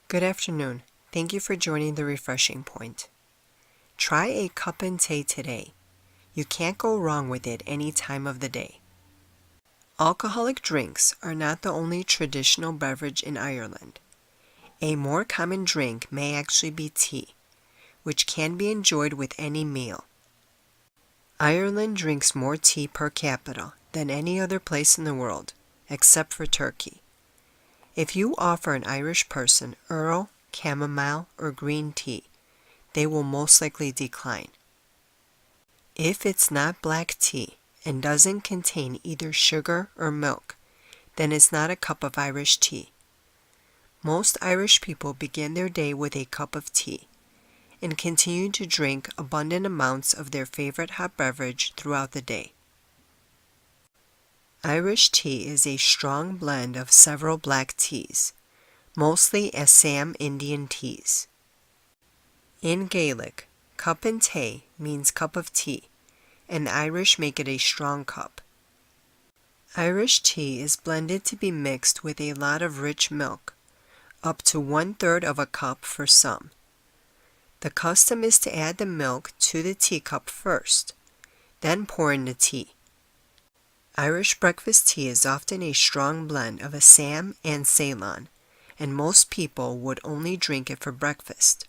Good afternoon. Thank you for joining the Refreshing Point. Try a Cupán Tae today. You can't go wrong with it any time of the day. Alcoholic drinks are not the only traditional beverage in Ireland. A more common drink may actually be tea, which can be enjoyed with any meal. Ireland drinks more tea per capita than any other place in the world, except for Turkey. If you offer an Irish person Earl, chamomile, or green tea, they will most likely decline. If it's not black tea and doesn't contain either sugar or milk, then it's not a cup of Irish tea. Most Irish people begin their day with a cup of tea and continue to drink abundant amounts of their favorite hot beverage throughout the day. Irish tea is a strong blend of several black teas, mostly Assam Indian teas. In Gaelic, Cupán Tae means cup of tea, and the Irish make it a strong cup. Irish tea is blended to be mixed with a lot of rich milk, up to 1/3 of a cup for some. The custom is to add the milk to the teacup first, then pour in the tea. Irish breakfast tea is often a strong blend of Assam and Ceylon, and most people would only drink it for breakfast,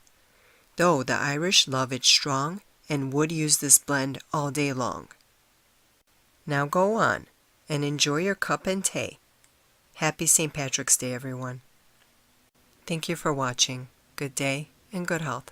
though the Irish love it strong and would use this blend all day long. Now go on and enjoy your Cupán Tae. Happy St. Patrick's Day, everyone. Thank you for watching. Good day and good health.